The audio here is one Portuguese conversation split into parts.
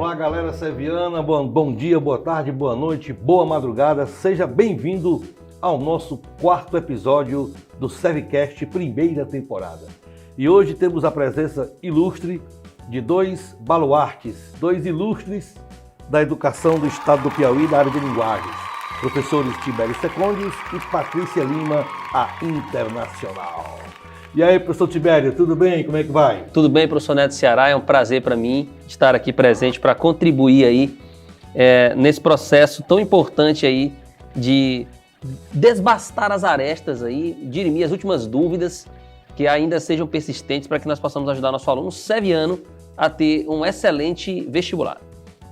Olá, galera seviana, bom dia, boa tarde, boa noite, boa madrugada. Seja bem-vindo ao nosso quarto episódio do Sevcast, primeira temporada. E hoje temos a presença ilustre de dois baluartes, dois ilustres da educação do estado do Piauí da área de linguagens, professores Tibério Secondes e Patrícia Lima, a internacional. E aí, professor Tibério, tudo bem? Como é que vai? Tudo bem, professor Neto Ceará, é um prazer para mim estar aqui presente para contribuir aí nesse processo tão importante aí de desbastar as arestas aí, dirimir as últimas dúvidas que ainda sejam persistentes para que nós possamos ajudar nosso aluno seviano a ter um excelente vestibular.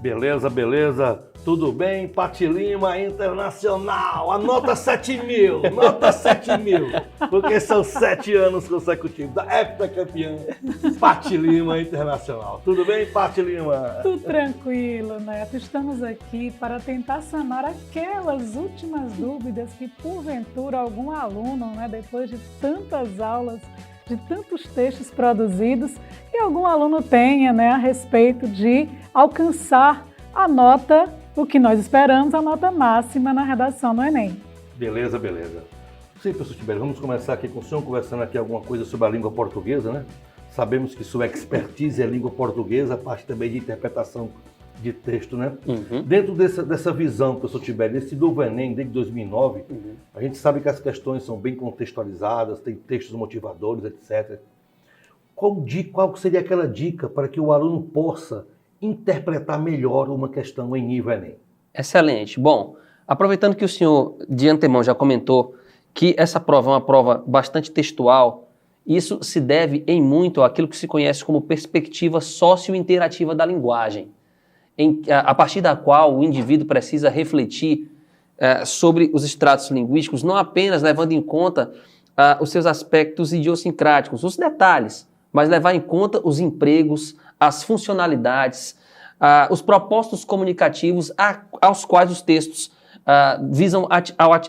Beleza, beleza. Tudo bem? Pati Lima, internacional. Anota 7.000, nota 7.000. Porque são 7 anos consecutivos da heptacampeã Pati Lima, internacional. Tudo bem, Pati Lima? Tudo tranquilo, Neto. Estamos aqui para tentar sanar aquelas últimas dúvidas que, porventura, algum aluno, depois de tantas aulas, de tantos textos produzidos, que algum aluno tenha, a respeito de alcançar a nota, o que nós esperamos, a nota máxima na redação do Enem. Beleza, beleza. Sim, professor Tibério, vamos começar aqui com o senhor, conversando aqui alguma coisa sobre a língua portuguesa, né? Sabemos que sua expertise é língua portuguesa, a parte também de interpretação de texto, né? Uhum. Dentro dessa visão, professor Tibério, desse novo Enem, desde 2009, a gente sabe que as questões são bem contextualizadas, tem textos motivadores, etc. Qual seria aquela dica para que o aluno possa interpretar melhor uma questão em nível Enem? Excelente. Bom, aproveitando que o senhor de antemão já comentou que essa prova é uma prova bastante textual, isso se deve em muito àquilo que se conhece como perspectiva socio-interativa da linguagem, a partir da qual o indivíduo precisa refletir sobre os estratos linguísticos, não apenas levando em conta os seus aspectos idiosincráticos, os detalhes, mas levar em conta os empregos, as funcionalidades, os propósitos comunicativos aos quais os textos visam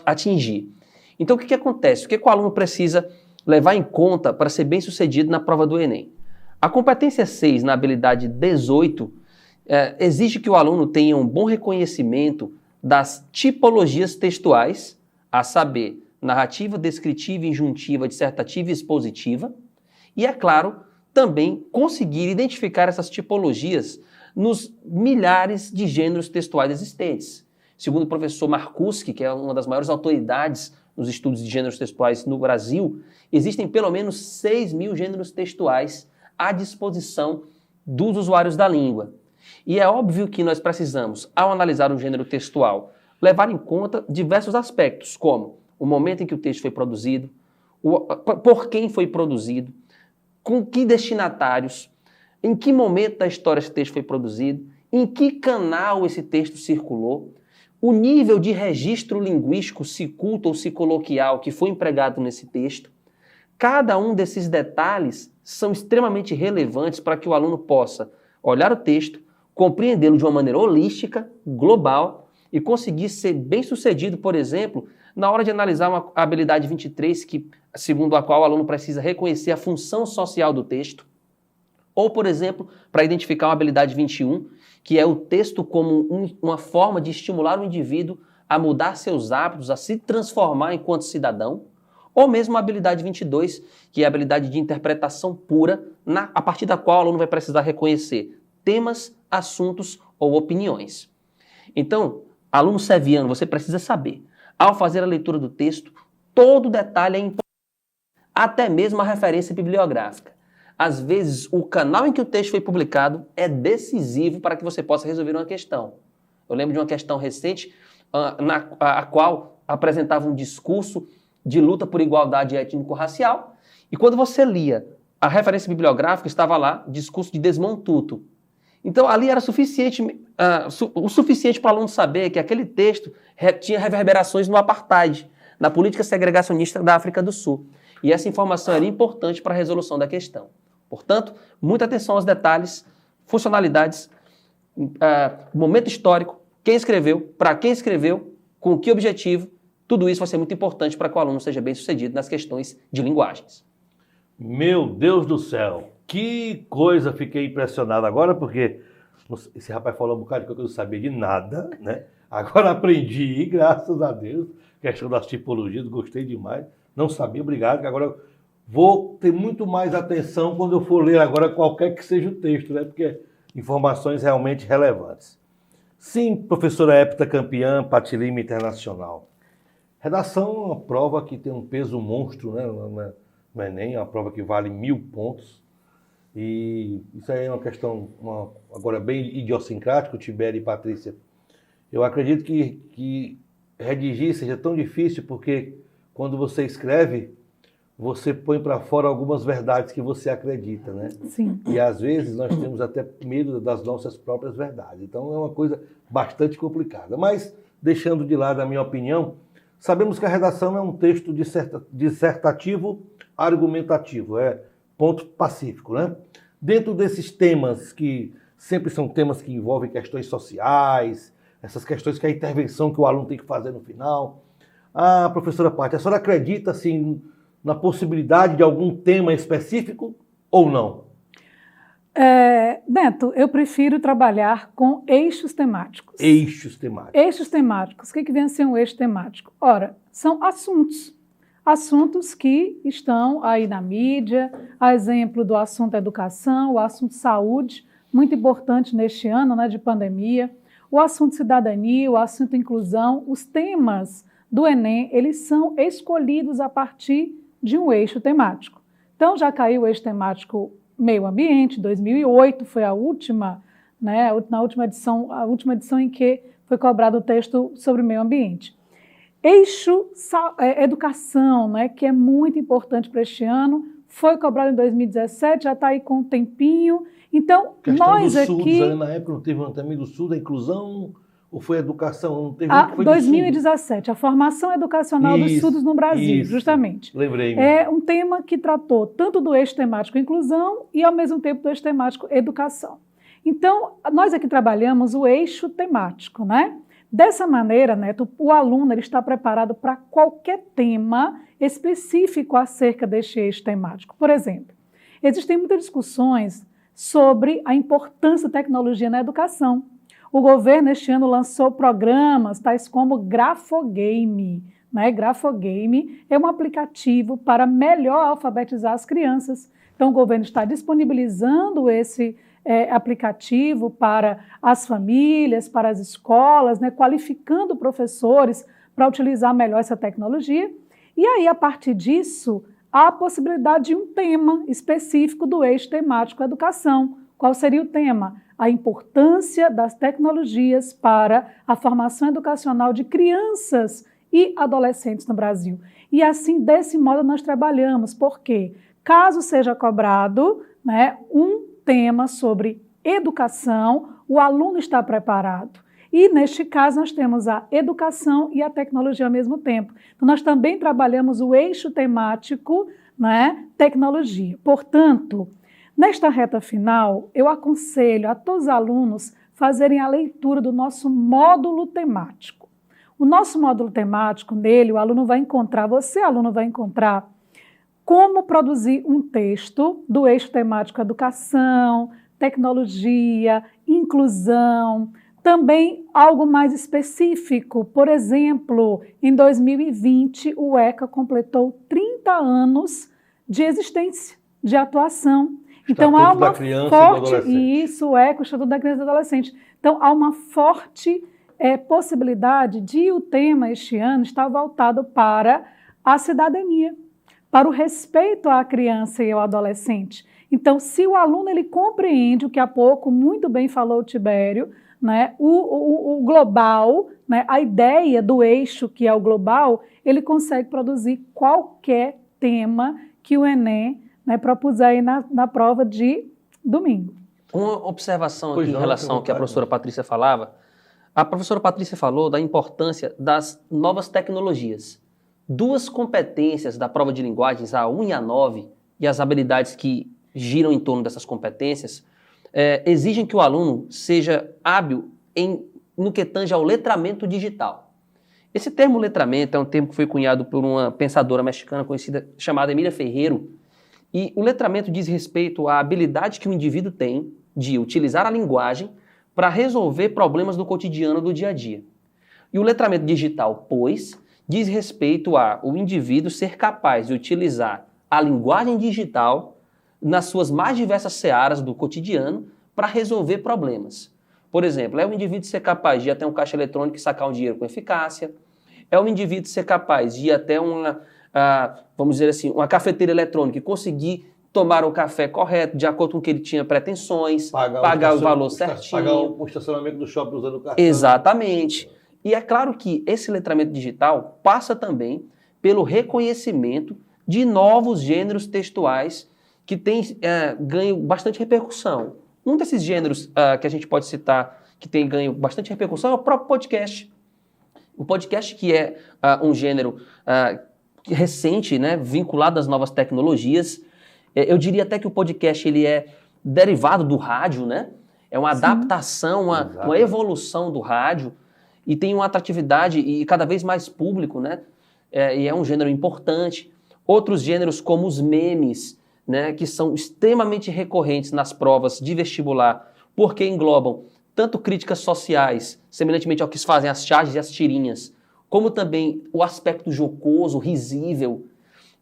atingir. Então, o que acontece? O que o aluno precisa levar em conta para ser bem sucedido na prova do Enem? A competência 6, na habilidade 18, exige que o aluno tenha um bom reconhecimento das tipologias textuais, a saber, narrativa, descritiva, injuntiva, dissertativa e expositiva, e, é claro, também conseguir identificar essas tipologias nos milhares de gêneros textuais existentes. Segundo o professor Marcuski, que é uma das maiores autoridades nos estudos de gêneros textuais no Brasil, existem pelo menos 6.000 gêneros textuais à disposição dos usuários da língua. E é óbvio que nós precisamos, ao analisar um gênero textual, levar em conta diversos aspectos, como o momento em que o texto foi produzido, por quem foi produzido, com que destinatários, em que momento da história esse texto foi produzido, em que canal esse texto circulou, o nível de registro linguístico, se culto ou se coloquial, que foi empregado nesse texto. Cada um desses detalhes são extremamente relevantes para que o aluno possa olhar o texto, compreendê-lo de uma maneira holística, global, e conseguir ser bem-sucedido, por exemplo, na hora de analisar a habilidade 23, segundo a qual o aluno precisa reconhecer a função social do texto, ou, por exemplo, para identificar uma habilidade 21, que é o texto como uma forma de estimular o indivíduo a mudar seus hábitos, a se transformar enquanto cidadão, ou mesmo a habilidade 22, que é a habilidade de interpretação pura, a partir da qual o aluno vai precisar reconhecer temas, assuntos ou opiniões. Então, aluno seviano, você precisa saber, ao fazer a leitura do texto, todo detalhe é importante, até mesmo a referência bibliográfica. Às vezes, o canal em que o texto foi publicado é decisivo para que você possa resolver uma questão. Eu lembro de uma questão recente, a qual apresentava um discurso de luta por igualdade étnico-racial, e quando você lia a referência bibliográfica, estava lá, discurso de Desmond Tutu. Então, ali era o suficiente para o aluno saber que aquele texto tinha reverberações no apartheid, na política segregacionista da África do Sul. E essa informação era importante para a resolução da questão. Portanto, muita atenção aos detalhes, funcionalidades, momento histórico, quem escreveu, para quem escreveu, com que objetivo. Tudo isso vai ser muito importante para que o aluno seja bem sucedido nas questões de linguagens. Meu Deus do céu, que coisa! Fiquei impressionado agora porque Esse rapaz falou um bocado de coisa que eu não sabia de nada, né? Agora aprendi, graças a Deus, questão das tipologias, gostei demais. Não sabia, obrigado, que agora vou ter muito mais atenção quando eu for ler agora qualquer que seja o texto, né? Porque informações realmente relevantes. Sim, professora heptacampeã, Patilima Internacional. Redação é uma prova que tem um peso monstro, né? No Enem, é uma prova que vale 1000 pontos. E isso aí é uma questão, agora bem idiosincrática, Tibério e Patrícia. Eu acredito que redigir seja tão difícil porque quando você escreve, você põe para fora algumas verdades que você acredita, né? Sim. E às vezes nós temos até medo das nossas próprias verdades. Então é uma coisa bastante complicada. Mas, deixando de lado a minha opinião, sabemos que a redação é um texto dissertativo argumentativo, é ponto pacífico, né? Dentro desses temas que sempre são temas que envolvem questões sociais, essas questões que é a intervenção que o aluno tem que fazer no final. Ah, professora Paty, a senhora acredita assim na possibilidade de algum tema específico ou não? Neto, eu prefiro trabalhar com eixos temáticos. Eixos temáticos. Eixos temáticos. O que vem a ser um eixo temático? Ora, são assuntos. Assuntos que estão aí na mídia, a exemplo do assunto educação, o assunto saúde, muito importante neste ano, né, de pandemia, o assunto cidadania, o assunto inclusão, os temas do Enem, eles são escolhidos a partir de um eixo temático. Então, já caiu o eixo temático meio ambiente, 2008 foi a última, né, a última edição em que foi cobrado o texto sobre meio ambiente. Eixo educação, né, que é muito importante para este ano, foi cobrado em 2017, já está aí com um tempinho. Então, nós aqui... Na época não teve também do Sul, da inclusão, ou foi educação? Não teve foi 2017, a formação educacional dos surdos no Brasil, justamente. Lembrei-me. É um tema que tratou tanto do eixo temático inclusão e, ao mesmo tempo, do eixo temático educação. Então, nós aqui trabalhamos o eixo temático, né? Dessa maneira, Neto, o aluno ele está preparado para qualquer tema específico acerca deste eixo temático. Por exemplo, existem muitas discussões sobre a importância da tecnologia na educação. O governo, este ano, lançou programas tais como Grafogame. Né? Grafogame é um aplicativo para melhor alfabetizar as crianças. Então, o governo está disponibilizando esse aplicativo para as famílias, para as escolas, né? Qualificando professores para utilizar melhor essa tecnologia. E aí, a partir disso, há a possibilidade de um tema específico do eixo temático educação. Qual seria o tema? A importância das tecnologias para a formação educacional de crianças e adolescentes no Brasil. E assim, desse modo, nós trabalhamos, porque caso seja cobrado, né, um tema sobre educação, o aluno está preparado. E, neste caso, nós temos a educação e a tecnologia ao mesmo tempo. Então, nós também trabalhamos o eixo temático, né, tecnologia. Portanto, nesta reta final, eu aconselho a todos os alunos fazerem a leitura do nosso módulo temático. O nosso módulo temático, nele, o aluno vai encontrar, você, aluno, vai encontrar como produzir um texto do eixo temático educação, tecnologia, inclusão, também algo mais específico. Por exemplo, em 2020, o ECA completou 30 anos de existência, de atuação. Então, há uma forte... Isso, o ECA, o Estatuto da Criança e do Adolescente. Então, há uma forte possibilidade de o tema este ano estar voltado para a cidadania, para o respeito à criança e ao adolescente. Então, se o aluno ele compreende o que há pouco muito bem falou o Tibério, né, o global, né, a ideia do eixo que é o global, ele consegue produzir qualquer tema que o Enem, né, propuser aí na prova de domingo. Uma observação aqui em relação ao que a professora Patrícia falava. A professora Patrícia falou da importância das novas tecnologias. Duas competências da prova de linguagens, a 1 e a 9, e as habilidades que giram em torno dessas competências, exigem que o aluno seja hábil no que tange ao letramento digital. Esse termo letramento é um termo que foi cunhado por uma pensadora mexicana conhecida, chamada Emília Ferreiro, e o letramento diz respeito à habilidade que o indivíduo tem de utilizar a linguagem para resolver problemas do cotidiano do dia a dia. E o letramento digital, pois, diz respeito ao indivíduo ser capaz de utilizar a linguagem digital nas suas mais diversas searas do cotidiano para resolver problemas. Por exemplo, é o indivíduo ser capaz de ir até um caixa eletrônico e sacar um dinheiro com eficácia, é o indivíduo ser capaz de ir até vamos dizer assim, uma cafeteira eletrônica e conseguir tomar o café correto, de acordo com o que ele tinha pretensões, pagar o valor certinho. Pagar o estacionamento do shopping usando o cartão. Exatamente. E é claro que esse letramento digital passa também pelo reconhecimento de novos gêneros textuais que têm ganho bastante repercussão. Um desses gêneros que a gente pode citar que tem ganho bastante repercussão é o próprio podcast. O podcast que é um gênero recente, né, vinculado às novas tecnologias. Eu diria até que o podcast ele é derivado do rádio, né? É uma adaptação, uma evolução do rádio e tem uma atratividade e cada vez mais público, né? E é um gênero importante. Outros gêneros como os memes, né, que são extremamente recorrentes nas provas de vestibular, porque englobam tanto críticas sociais, semelhantemente ao que fazem as charges e as tirinhas, como também o aspecto jocoso, risível.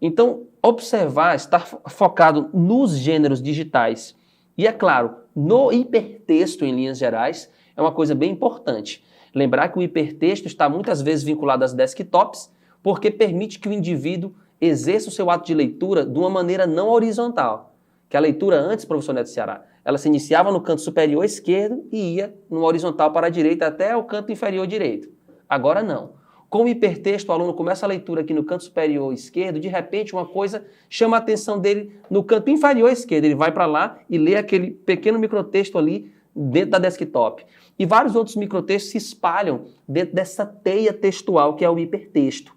Então, observar, estar focado nos gêneros digitais e, é claro, no hipertexto em linhas gerais, é uma coisa bem importante. Lembrar que o hipertexto está muitas vezes vinculado às desktops, porque permite que o indivíduo exerça o seu ato de leitura de uma maneira não horizontal. Que a leitura antes, professor Neto Ceará, ela se iniciava no canto superior esquerdo e ia no horizontal para a direita até o canto inferior direito. Agora não. Com o hipertexto, o aluno começa a leitura aqui no canto superior esquerdo, de repente uma coisa chama a atenção dele no canto inferior esquerdo. Ele vai para lá e lê aquele pequeno microtexto ali dentro da desktop. E vários outros microtextos se espalham dentro dessa teia textual que é o hipertexto.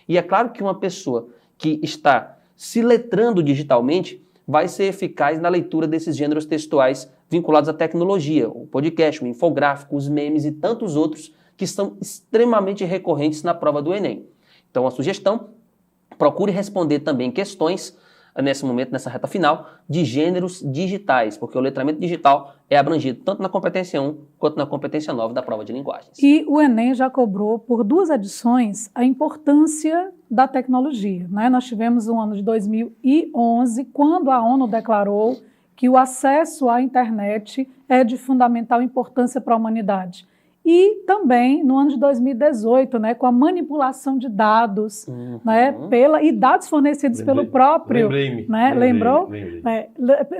E é claro que uma pessoa que está se letrando digitalmente vai ser eficaz na leitura desses gêneros textuais vinculados à tecnologia, o podcast, o infográfico, os memes e tantos outros que são extremamente recorrentes na prova do Enem. Então, a sugestão, procure responder também questões, nesse momento, nessa reta final, de gêneros digitais, porque o letramento digital é abrangido tanto na competência 1 quanto na competência 9 da prova de linguagens. E o Enem já cobrou por 2 edições a importância da tecnologia, né? Nós tivemos o ano de 2011, quando a ONU declarou que o acesso à internet é de fundamental importância para a humanidade. E também no ano de 2018, né, com a manipulação de dados, né, e dados fornecidos pelo próprio, lembrou?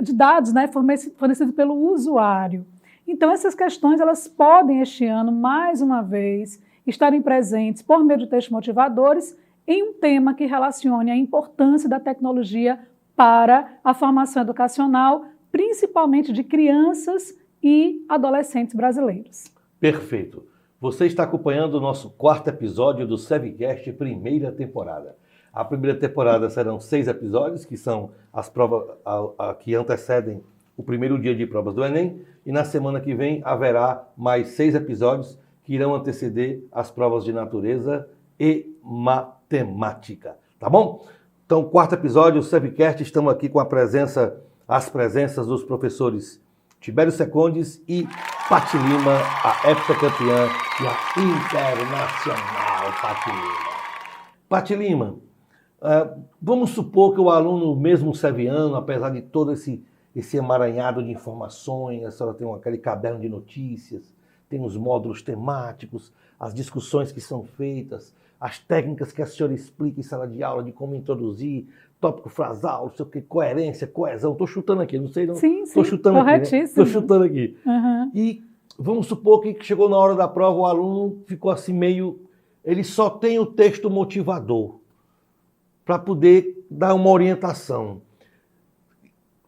De dados, né, fornecidos pelo usuário. Então essas questões elas podem este ano mais uma vez estarem presentes por meio de textos motivadores em um tema que relacione a importância da tecnologia para a formação educacional, principalmente de crianças e adolescentes brasileiros. Perfeito. Você está acompanhando o nosso 4º episódio do SEVcast, primeira temporada. A primeira temporada serão 6 episódios, que são as provas que antecedem o primeiro dia de provas do Enem, e na semana que vem haverá mais 6 episódios que irão anteceder as provas de natureza e matemática. Tá bom? Então, 4º episódio, o SEVcast, estamos aqui com as presenças dos professores Tibério Secondes e Pati Lima, a heptacampeã e a internacional Pati Lima. Pati Lima, vamos supor que o aluno mesmo seviano, apesar de todo esse emaranhado de informações, a senhora tem aquele caderno de notícias, tem os módulos temáticos, as discussões que são feitas, as técnicas que a senhora explica em sala de aula de como introduzir, tópico frasal, não sei o que, coerência, coesão. Estou chutando aqui, não sei não. Sim, estou chutando corretíssimo. Aqui, né? Estou chutando aqui. Uhum. E vamos supor que chegou na hora da prova, o aluno ficou assim meio... Ele só tem o texto motivador para poder dar uma orientação.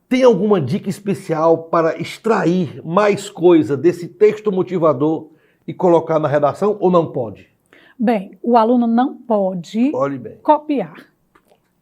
Tem alguma dica especial para extrair mais coisa desse texto motivador e colocar na redação ou não pode? Bem, o aluno não pode copiar.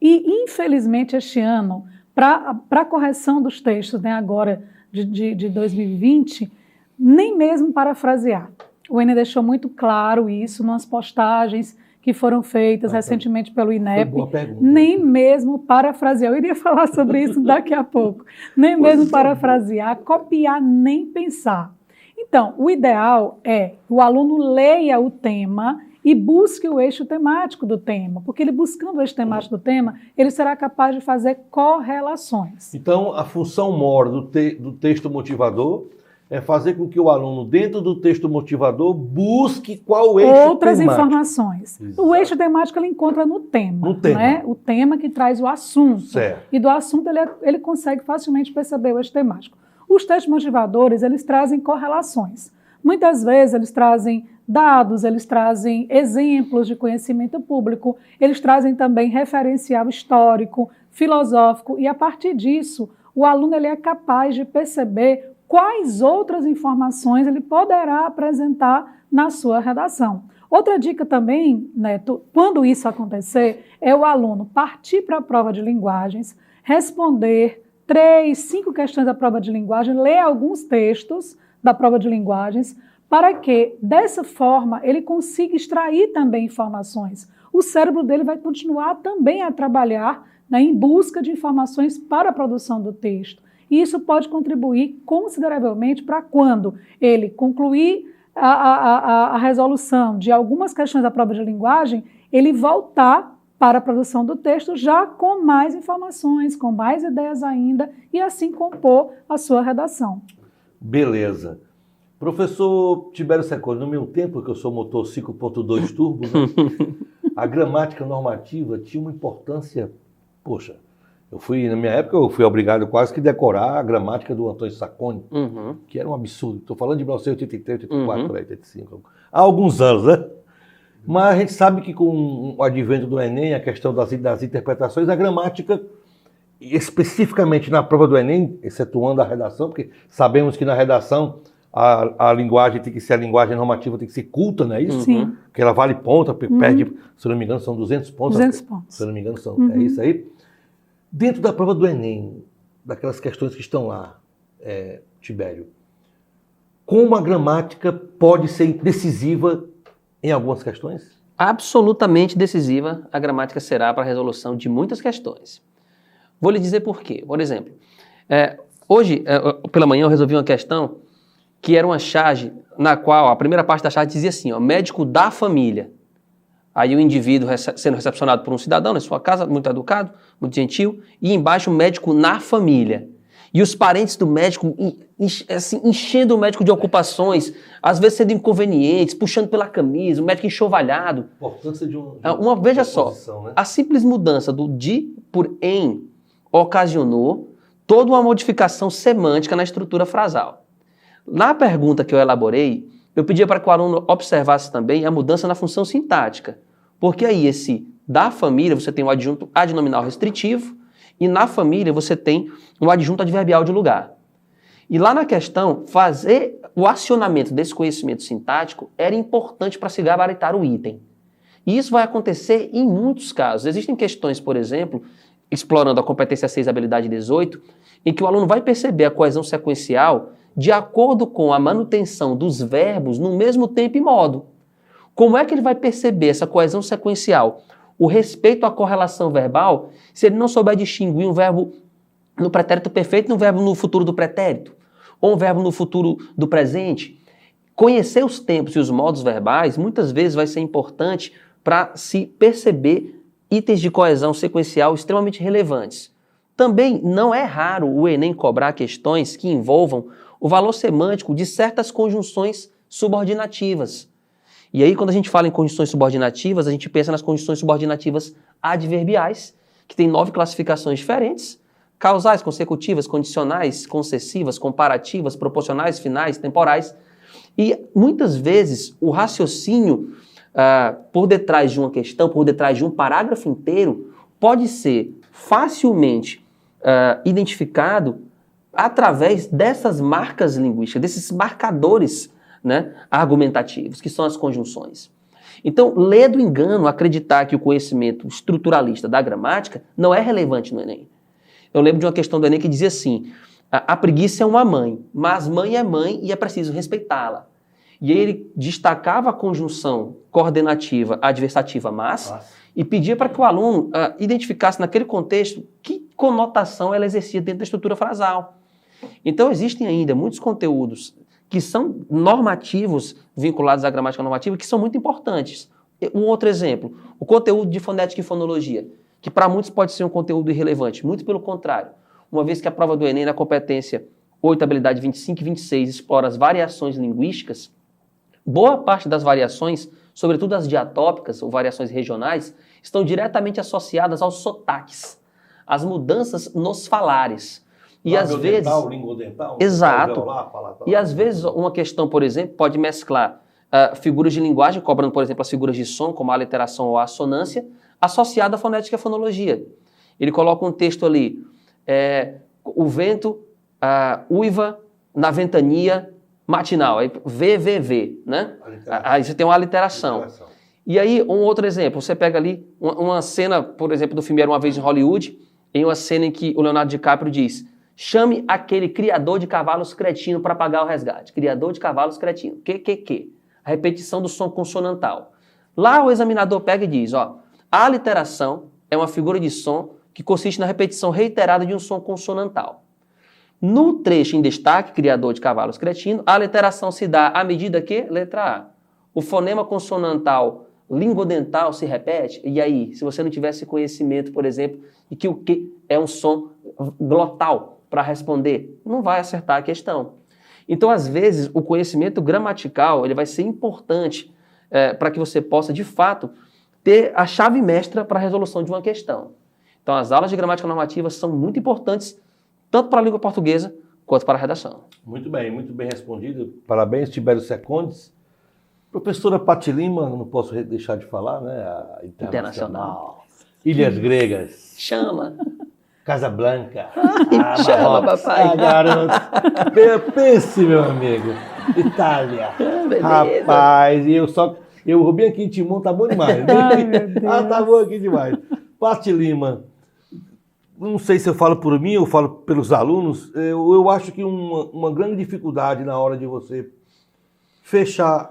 E, infelizmente, este ano, para a correção dos textos, né, agora de 2020, nem mesmo parafrasear. O Enem deixou muito claro isso nas postagens que foram feitas recentemente pelo INEP. Nem mesmo parafrasear. Eu iria falar sobre isso daqui a pouco. Nem mesmo parafrasear, copiar, nem pensar. Então, o ideal é que o aluno leia o tema e busque o eixo temático do tema, porque ele buscando o eixo temático do tema, ele será capaz de fazer correlações. Então, a função maior do texto motivador é fazer com que o aluno, dentro do texto motivador, busque qual eixo outras temático. Informações. Exato. O eixo temático ele encontra no tema. No tema. Né? O tema que traz o assunto. Certo. E do assunto ele consegue facilmente perceber o eixo temático. Os textos motivadores, eles trazem correlações. Muitas vezes eles trazem dados, eles trazem exemplos de conhecimento público, eles trazem também referencial histórico, filosófico, e a partir disso, o aluno ele é capaz de perceber quais outras informações ele poderá apresentar na sua redação. Outra dica também, Neto, quando isso acontecer, é o aluno partir para a prova de linguagens, responder 3, 5 questões da prova de linguagem, ler alguns textos da prova de linguagens, para que, dessa forma, ele consiga extrair também informações. O cérebro dele vai continuar também a trabalhar, né, em busca de informações para a produção do texto. E isso pode contribuir consideravelmente para quando ele concluir a resolução de algumas questões da prova de linguagem, ele voltar para a produção do texto já com mais informações, com mais ideias ainda, e assim compor a sua redação. Beleza. Professor Tibério Secone, no meu tempo, que eu sou motor 5.2 turbo, né, a gramática normativa tinha uma importância, poxa, na minha época eu fui obrigado quase que decorar a gramática do Antônio Saconi, que era um absurdo. Estou falando de 1983, 84, 85, há alguns anos, né? Mas a gente sabe que com o advento do Enem, a questão das interpretações, a gramática, especificamente na prova do Enem, excetuando a redação, porque sabemos que na redação a linguagem tem que ser a linguagem normativa, tem que ser culta, não é isso? Sim. Porque ela vale ponta, perde, se eu não me engano, são 200 pontos. 200 pontos. Se eu não me engano, é isso aí. Dentro da prova do Enem, daquelas questões que estão lá, Tibério, como a gramática pode ser decisiva em algumas questões? Absolutamente decisiva a gramática será para a resolução de muitas questões. Vou lhe dizer por quê. Por exemplo, hoje, pela manhã, eu resolvi uma questão que era uma charge na qual a primeira parte da charge dizia assim, ó, médico da família. Aí o indivíduo sendo recepcionado por um cidadão na sua casa, muito educado, muito gentil, e embaixo o médico na família. E os parentes do médico assim, enchendo o médico de ocupações, às vezes sendo inconvenientes, puxando pela camisa, o médico enxovalhado. Importância de veja só, né? a simples mudança do de por em ocasionou toda uma modificação semântica na estrutura frasal. Na pergunta que eu elaborei, eu pedia para que o aluno observasse também a mudança na função sintática, porque aí esse da família você tem o adjunto adnominal restritivo e na família você tem o adjunto adverbial de lugar. E lá na questão, fazer o acionamento desse conhecimento sintático era importante para se gabaritar o item. E isso vai acontecer em muitos casos. Existem questões, por exemplo, explorando a competência 6, habilidade 18, em que o aluno vai perceber a coesão sequencial de acordo com a manutenção dos verbos no mesmo tempo e modo. Como é que ele vai perceber essa coesão sequencial? O respeito à correlação verbal, se ele não souber distinguir um verbo no pretérito perfeito e um verbo no futuro do pretérito, ou um verbo no futuro do presente. Conhecer os tempos e os modos verbais, muitas vezes vai ser importante para se perceber itens de coesão sequencial extremamente relevantes. Também não é raro o Enem cobrar questões que envolvam o valor semântico de certas conjunções subordinativas. E aí, quando a gente fala em conjunções subordinativas, a gente pensa nas conjunções subordinativas adverbiais, que tem 9 classificações diferentes: causais, consecutivas, condicionais, concessivas, comparativas, proporcionais, finais, temporais. E muitas vezes o raciocínio por detrás de uma questão, por detrás de um parágrafo inteiro, pode ser facilmente identificado através dessas marcas linguísticas, desses marcadores, né, argumentativos, que são as conjunções. Então, ler do engano, acreditar que o conhecimento estruturalista da gramática não é relevante no Enem. Eu lembro de uma questão do Enem que dizia assim: a preguiça é uma mãe, mas mãe e é preciso respeitá-la. E aí ele destacava a conjunção coordenativa adversativa mas e pedia para que o aluno identificasse naquele contexto que conotação ela exercia dentro da estrutura frasal. Então existem ainda muitos conteúdos que são normativos vinculados à gramática normativa, que são muito importantes. Um outro exemplo, o conteúdo de fonética e fonologia, que para muitos pode ser um conteúdo irrelevante, muito pelo contrário. Uma vez que a prova do Enem, na competência 8, habilidade 25 e 26, explora as variações linguísticas, boa parte das variações, sobretudo as diatópicas ou variações regionais, estão diretamente associadas aos sotaques, às mudanças nos falares. E às vezes... lingodental, exato. Falar, e às vezes uma questão, por exemplo, pode mesclar figuras de linguagem, cobrando, por exemplo, as figuras de som, como a aliteração ou a assonância, associada à fonética e fonologia. Ele coloca um texto ali, o vento uiva na ventania matinal, aí VVV, né? Aí você tem uma aliteração. E aí, um outro exemplo, você pega ali uma cena, por exemplo, do filme Era Uma Vez em Hollywood, em uma cena em que o Leonardo DiCaprio diz: chame aquele criador de cavalos cretino para pagar o resgate. Criador de cavalos cretino. Que? A repetição do som consonantal. Lá o examinador pega e diz, ó, a aliteração é uma figura de som que consiste na repetição reiterada de um som consonantal. No trecho em destaque, criador de cavalos cretino, a aliteração se dá à medida que, letra A, o fonema consonantal lingodental se repete, e aí, se você não tivesse conhecimento, por exemplo, de que o que é um som glotal para responder, não vai acertar a questão. Então, às vezes, o conhecimento gramatical ele vai ser importante para que você possa, de fato, ter a chave mestra para a resolução de uma questão. Então, as aulas de gramática normativa são muito importantes, tanto para a língua portuguesa quanto para a redação. Muito bem respondido. Parabéns, Tibério Secondes. Professora Pati Lima, não posso deixar de falar, né? A Internacional. Ilhas Gregas. Chama. Casablanca. Chama, papai. Garoto. Pense, meu amigo. Itália. Rapaz, eu roubei aqui em Timon, tá bom demais. Ai, meu Deus. Tá bom aqui demais. Pati Lima, não sei se eu falo por mim ou falo pelos alunos, eu acho que uma grande dificuldade na hora de você fechar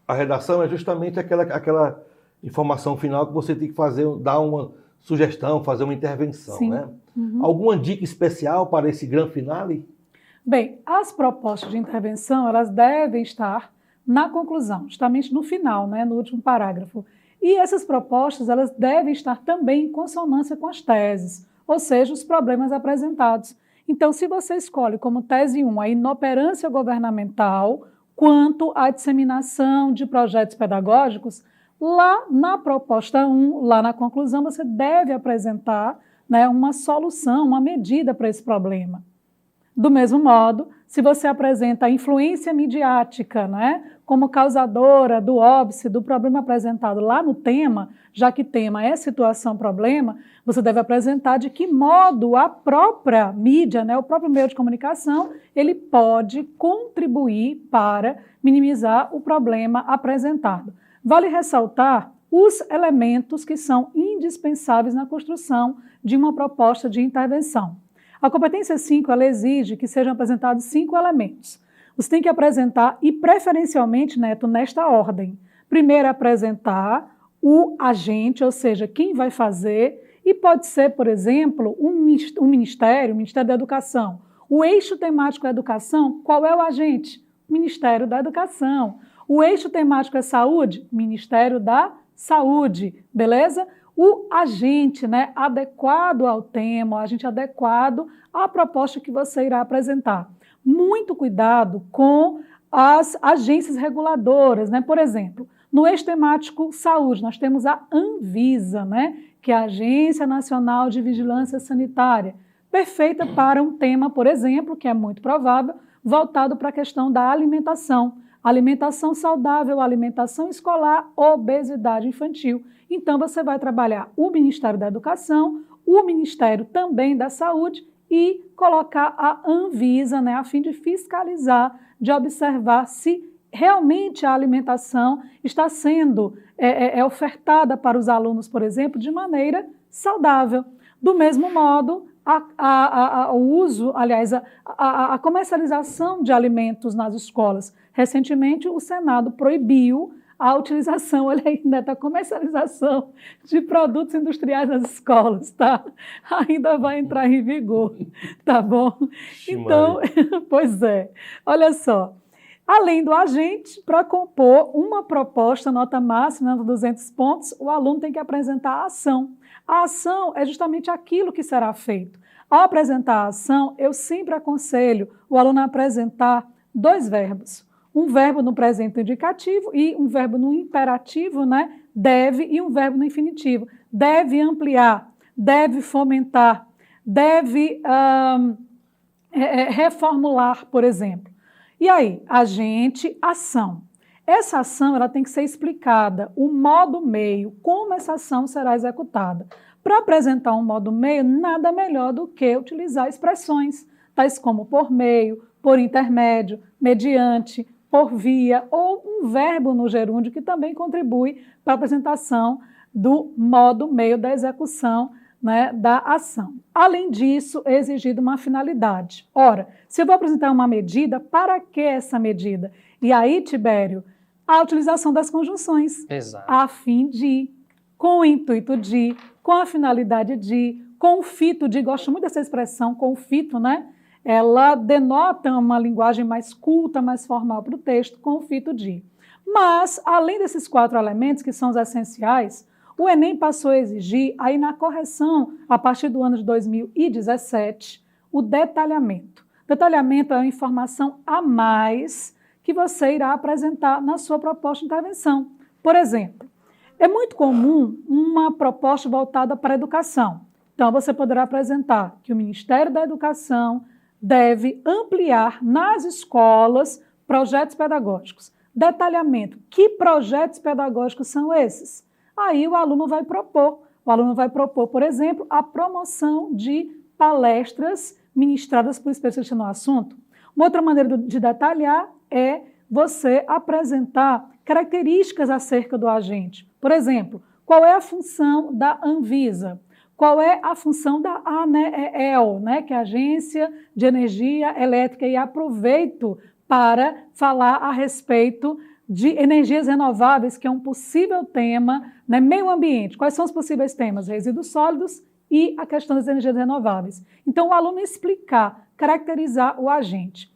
a redação é justamente aquela informação final que você tem que fazer, dar uma sugestão, fazer uma intervenção, Sim. né? Uhum. Alguma dica especial para esse grande finale? Bem, as propostas de intervenção, elas devem estar na conclusão, justamente no final, né, no último parágrafo. E essas propostas, elas devem estar também em consonância com as teses, ou seja, os problemas apresentados. Então, se você escolhe como tese 1 a inoperância governamental quanto à disseminação de projetos pedagógicos, lá na proposta 1, lá na conclusão, você deve apresentar, né, uma solução, uma medida para esse problema. Do mesmo modo, se você apresenta a influência midiática, né, como causadora do óbice, do problema apresentado lá no tema, já que tema é situação-problema, você deve apresentar de que modo a própria mídia, né, o próprio meio de comunicação, ele pode contribuir para minimizar o problema apresentado. Vale ressaltar os elementos que são indispensáveis na construção de uma proposta de intervenção. A competência 5, ela exige que sejam apresentados 5 elementos. Você tem que apresentar, e preferencialmente, Neto, nesta ordem. Primeiro, apresentar o agente, ou seja, quem vai fazer, e pode ser, por exemplo, o Ministério da Educação. O eixo temático é educação, qual é o agente? Ministério da Educação. O eixo temático é saúde? Ministério da Saúde, beleza? O agente, né, adequado ao tema, o agente adequado à proposta que você irá apresentar. Muito cuidado com as agências reguladoras, né? Por exemplo, no eixo temático saúde, nós temos a Anvisa, né, que é a Agência Nacional de Vigilância Sanitária, perfeita para um tema, por exemplo, que é muito provável, voltado para a questão da alimentação. Alimentação saudável, alimentação escolar, obesidade infantil. Então, você vai trabalhar o Ministério da Educação, o Ministério também da Saúde e colocar a Anvisa, né, a fim de fiscalizar, de observar se realmente a alimentação está sendo ofertada para os alunos, por exemplo, de maneira saudável. Do mesmo modo, o uso, aliás, a comercialização de alimentos nas escolas. Recentemente, o Senado proibiu a utilização, olha aí, da comercialização de produtos industriais nas escolas, tá? Ainda vai entrar em vigor, tá bom? Então, pois é, olha só, Além do agente, para compor uma proposta, nota máxima, nota 200 pontos, o aluno tem que apresentar a ação. A ação é justamente aquilo que será feito. Ao apresentar a ação, eu sempre aconselho o aluno a apresentar 2 verbos. Um verbo no presente indicativo e um verbo no imperativo, né? Deve, e um verbo no infinitivo. Deve ampliar, deve fomentar, deve reformular, por exemplo. E aí, agente, ação. Essa ação ela tem que ser explicada, o modo meio, como essa ação será executada. Para apresentar um modo meio, nada melhor do que utilizar expressões, tais como por meio, por intermédio, mediante, por via, ou um verbo no gerúndio que também contribui para a apresentação do modo meio da execução, né, da ação. Além disso, é exigida uma finalidade. Ora, se eu vou apresentar uma medida, para que essa medida? E aí, Tibério, a utilização das conjunções. Exato. A fim de, com o intuito de, com a finalidade de, com o fito de, gosto muito dessa expressão, com o fito, né? Ela denota uma linguagem mais culta, mais formal para o texto, com o fito de. Mas, além desses 4 elementos, que são os essenciais, o Enem passou a exigir, aí na correção, a partir do ano de 2017, o detalhamento. Detalhamento é uma informação a mais que você irá apresentar na sua proposta de intervenção. Por exemplo, é muito comum uma proposta voltada para a educação. Então, você poderá apresentar que o Ministério da Educação deve ampliar nas escolas projetos pedagógicos. Detalhamento, que projetos pedagógicos são esses? Aí o aluno vai propor. O aluno vai propor, por exemplo, a promoção de palestras ministradas por especialistas no assunto. Uma outra maneira de detalhar é você apresentar características acerca do agente. Por exemplo, qual é a função da Anvisa? Qual é a função da ANEEL, né, que é a Agência de Energia Elétrica? E aproveito para falar a respeito de energias renováveis, que é um possível tema, né, meio ambiente. Quais são os possíveis temas? Resíduos sólidos e a questão das energias renováveis. Então, o aluno explicar, caracterizar o agente.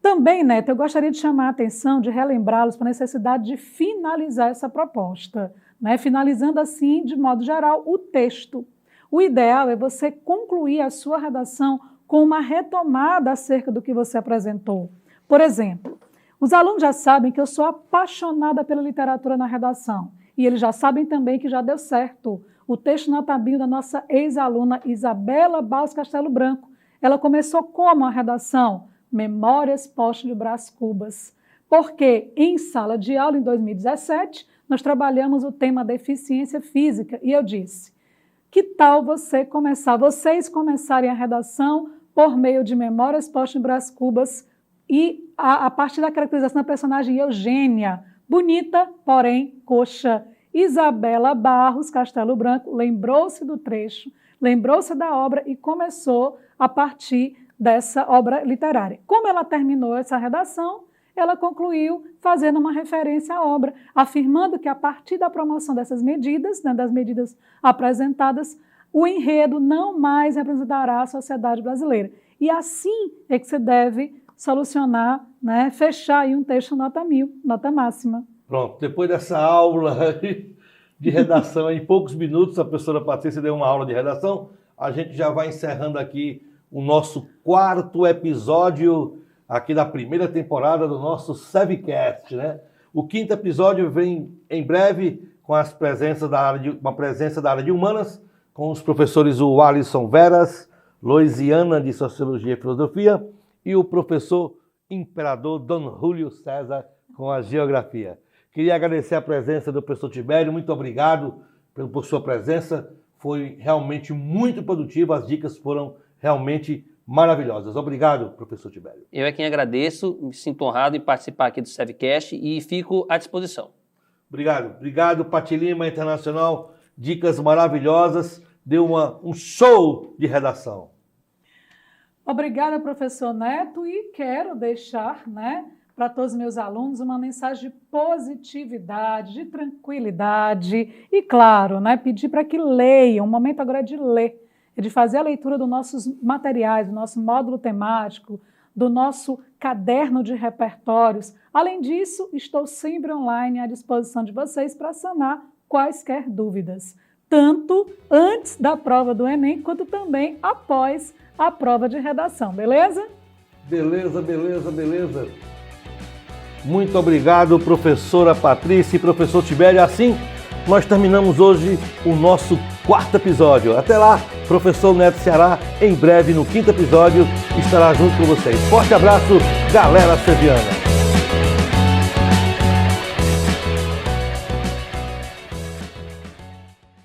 Também, Neto, eu gostaria de chamar a atenção, de relembrá-los para a necessidade de finalizar essa proposta, né, finalizando assim, de modo geral, o texto. O ideal é você concluir a sua redação com uma retomada acerca do que você apresentou. Por exemplo, os alunos já sabem que eu sou apaixonada pela literatura na redação. E eles já sabem também que já deu certo. O texto nota 1000 da nossa ex-aluna Isabela Barros Castelo Branco. Ela começou como a redação? Memórias Postas de Brás Cubas. Porque em sala de aula, em 2017, nós trabalhamos o tema deficiência física. E eu disse, que tal vocês começarem a redação por meio de Memórias Postas de Brás Cubas e a partir da caracterização da personagem Eugênia, bonita, porém coxa. Isabela Barros Castelo Branco lembrou-se do trecho, lembrou-se da obra e começou a partir dessa obra literária. Como ela terminou essa redação, ela concluiu fazendo uma referência à obra, afirmando que a partir da promoção dessas medidas, né, das medidas apresentadas, o enredo não mais representará a sociedade brasileira. E assim é que você deve solucionar, né, fechar aí um texto nota 1000, nota máxima. Pronto, depois dessa aula de redação, em poucos minutos, a professora Patrícia deu uma aula de redação, a gente já vai encerrando aqui o nosso 4º episódio aqui da primeira temporada do nosso SEVcast, né? O 5º episódio vem em breve com uma presença da área de humanas, com os professores o Alisson Veras, Loisiana de Sociologia e Filosofia e o professor Imperador Dom Júlio César com a Geografia. Queria agradecer a presença do professor Tibério, muito obrigado por sua presença, foi realmente muito produtivo, as dicas foram realmente maravilhosas. Obrigado, professor Tibério. Eu é quem agradeço, me sinto honrado em participar aqui do SEVcast e fico à disposição. Obrigado, Pati Lima Internacional, dicas maravilhosas, deu um show de redação. Obrigada, professor Neto, e quero deixar, né, para todos os meus alunos uma mensagem de positividade, de tranquilidade e, claro, né, pedir para que leiam. O momento agora é de ler, é de fazer a leitura dos nossos materiais, do nosso módulo temático, do nosso caderno de repertórios. Além disso, estou sempre online à disposição de vocês para sanar quaisquer dúvidas, tanto antes da prova do Enem, quanto também após a prova de redação, beleza? Beleza, beleza, beleza. Muito obrigado, professora Patrícia e professor Tibério. Assim, nós terminamos hoje o nosso 4º episódio. Até lá, professor Neto Ceará, em breve no 5º episódio, estará junto com vocês. Forte abraço, galera seviana.